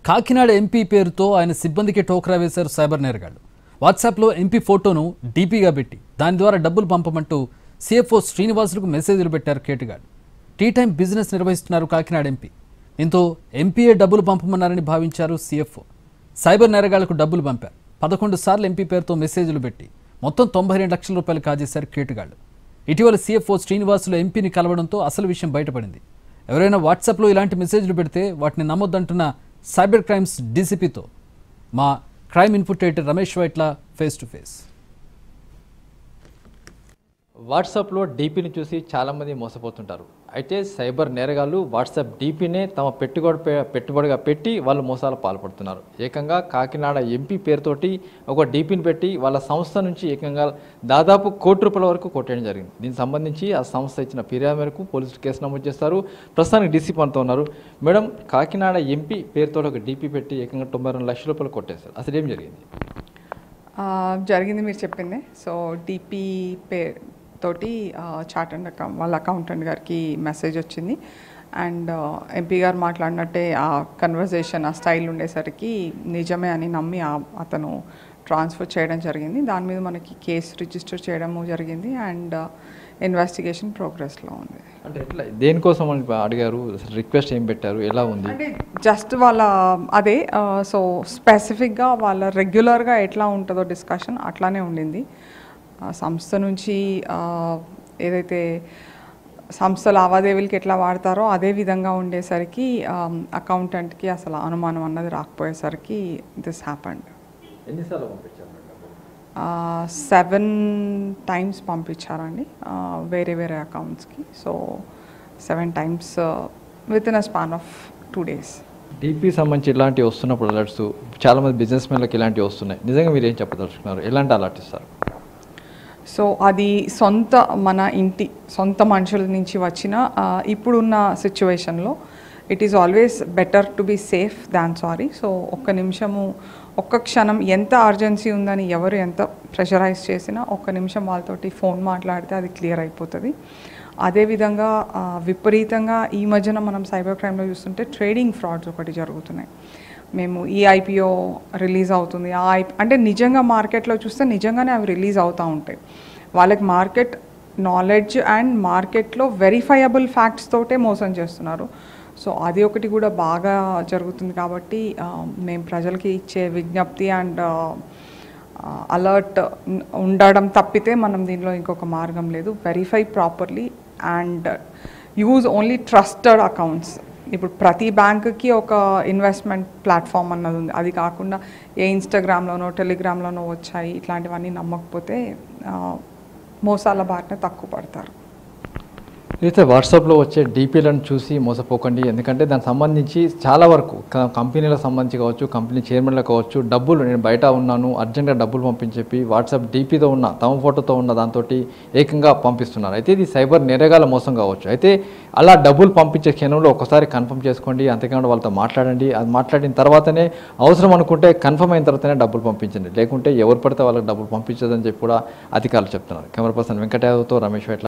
Kakinada MP పేరుతో ఆయన సిబ్బందికి టోక్రా వేశారు సైబర్ నేరగాళ్లు. వాట్సాప్లో ఎంపీ ఫోటోను డీపీగా పెట్టి దాని ద్వారా డబ్బులు పంపమంటూ సీఎఫ్ఓ శ్రీనివాసులకు మెసేజ్లు పెట్టారు కేటుగాళ్లు. టీ టైం బిజినెస్ నిర్వహిస్తున్నారు కాకినాడ ఎంపీ. దీంతో ఎంపీఏ డబ్బులు పంపమన్నారని భావించారు సీఎఫ్ఓ. సైబర్ నేరగాళ్లకు డబ్బులు పంపారు. 11 సార్లు ఎంపీ పేరుతో మెసేజ్లు పెట్టి మొత్తం 92 లక్షల రూపాయలు కాజేశారు కేటుగాళ్లు. ఇటీవల సీఎఫ్ఓ శ్రీనివాసులు ఎంపీని కలవడంతో అసలు విషయం బయటపడింది. ఎవరైనా వాట్సాప్లో ఇలాంటి మెసేజ్లు పెడితే వాటిని నమ్మొద్దంటున్న సైబర్ క్రైమ్స్ డీసీపీతో మా crime input editor Ramesh Vaitla face to face. వాట్సాప్లో డీపీని చూసి చాలామంది మోసపోతుంటారు. అయితే సైబర్ నేరగాళ్లు వాట్సాప్ డీపీనే తమ పెట్టుబడిగా పెట్టి వాళ్ళు మోసాలు పాల్పడుతున్నారు. ఏకంగా కాకినాడ ఎంపీ పేరుతోటి ఒక డీపీని పెట్టి వాళ్ళ సంస్థ నుంచి ఏకంగా దాదాపు ₹1 కోటి వరకు కొట్టేయడం జరిగింది. దీనికి సంబంధించి ఆ సంస్థ ఇచ్చిన ఫిర్యాదు మేరకు పోలీసులు కేసు నమోదు చేస్తారు. ప్రస్తుతానికి డీసీపీ అంతా ఉన్నారు. మేడం, కాకినాడ ఎంపీ పేరుతో ఒక డీపీ పెట్టి ఏకంగా ₹92 లక్షల కొట్టేశారు. అసలు ఏం జరిగింది? జరిగింది మీరు చెప్పింది. సో డీపీ తోటి చార్టర్డ్ వాళ్ళ అకౌంటెంట్ గారికి మెసేజ్ వచ్చింది. అండ్ ఎంపీ గారు మాట్లాడినట్టే ఆ కన్వర్జేషన్, ఆ స్టైల్ ఉండేసరికి నిజమే అని నమ్మి అతను ట్రాన్స్ఫర్ చేయడం జరిగింది. దాని మీద మనకి కేసు రిజిస్టర్ చేయడము జరిగింది. అండ్ ఇన్వెస్టిగేషన్ ప్రోగ్రెస్లో ఉంది. అంటే ఎట్లా, దేనికోసం అడిగారు, రిక్వెస్ట్ ఏం పెట్టారు, ఎలా ఉంది? అంటే జస్ట్ వాళ్ళ అదే సో స్పెసిఫిక్గా వాళ్ళ రెగ్యులర్గా ఎట్లా ఉంటుందో డిస్కషన్ అట్లానే ఉండింది. సంస్థ నుంచి ఏదైతే సంస్థ లావాదేవీలకి ఎట్లా వాడతారో అదే విధంగా ఉండేసరికి అకౌంటెంట్కి అసలు అనుమానం అన్నది రాకపోయేసరికి దిస్ హ్యాపెండ్. ఎన్నిసార్లు పంపించారు? 7 times పంపించారండి వేరే వేరే అకౌంట్స్కి. So 7 times with in a span of 2 days. DP సంబంధించి ఇలాంటివి వస్తున్నప్పుడు అలర్ట్స్ చాలామంది బిజినెస్ మెన్లకు ఇలాంటివి వస్తున్నాయి. నిజంగా మీరు ఏం చెప్పదలుచుకున్నారు? ఎలాంటి అలర్ట్ ఇస్తారు? సో అది మన ఇంటి సొంత మనుషుల నుంచి వచ్చిన ఇప్పుడున్న సిచ్యువేషన్లో it is always better to be safe than sorry. So ఒక్క క్షణం ఎంత అర్జెన్సీ ఉందని ఎవరు ఎంత ప్రెషరైజ్ చేసినా ఒక్క నిమిషం వాళ్ళతోటి ఫోన్ మాట్లాడితే అది క్లియర్ అయిపోతుంది. అదేవిధంగా విపరీతంగా ఈ మధ్యన మనం సైబర్ క్రైమ్లో చూస్తుంటే ట్రేడింగ్ ఫ్రాడ్స్ ఒకటి జరుగుతున్నాయి. మేము ఈ ఐపీఓ రిలీజ్ అవుతుంది, అంటే నిజంగా మార్కెట్లో చూస్తే నిజంగానే అవి రిలీజ్ అవుతూ ఉంటాయి. వాళ్ళకి మార్కెట్ నాలెడ్జ్ అండ్ మార్కెట్లో వెరిఫైయబుల్ ఫ్యాక్ట్స్ తోటే మోసం చేస్తున్నారు. సో అది ఒకటి కూడా బాగా జరుగుతుంది. కాబట్టి మేము ప్రజలకి ఇచ్చే విజ్ఞప్తి అండ్ అలర్ట్ ఉండడం తప్పితే మనం దీనిలో ఇంకొక మార్గం లేదు. Verify properly and use only trusted accounts. ఇప్పుడు ప్రతి బ్యాంకుకి ఒక ఇన్వెస్ట్మెంట్ ప్లాట్ఫామ్ అన్నది ఉంది. అది కాకుండా ఏ ఇన్స్టాగ్రామ్లోనో టెలిగ్రామ్లోనో వచ్చాయి ఇట్లాంటివన్నీ నమ్మకపోతే మోసాల బారిన తక్కువ పడతారు. అయితే వాట్సాప్లో వచ్చే డీపీలను చూసి మోసపోకండి. ఎందుకంటే దానికి సంబంధించి చాలా వరకు కంపెనీలకు సంబంధించి కావచ్చు, కంపెనీ చైర్మన్లకు కావచ్చు, డబ్బులు నేను బయట ఉన్నాను అర్జెంట్గా డబ్బులు పంపించి వాట్సాప్ డీపీతో ఉన్న తమ ఫోటోతో ఉన్న దాంతో ఏకంగా పంపిస్తున్నారు. అయితే ఇది సైబర్ నేరగాల మోసం కావచ్చు. అయితే అలా డబ్బులు పంపించే క్షణంలో ఒకసారి కన్ఫర్మ్ చేసుకోండి. అంతేకాకుండా వాళ్ళతో మాట్లాడండి. అది మాట్లాడిన తర్వాతనే అవసరం అనుకుంటే కన్ఫర్మ్ అయిన తర్వాతనే డబ్బులు పంపించండి. లేకుంటే ఎవరు పడితే వాళ్ళకి డబ్బులు పంపించదని చెప్పి కూడా అధికారులు చెప్తున్నారు. కెమెరా పర్సన్ వెంకటయాదవ్తో రమేష్ వైట్ల.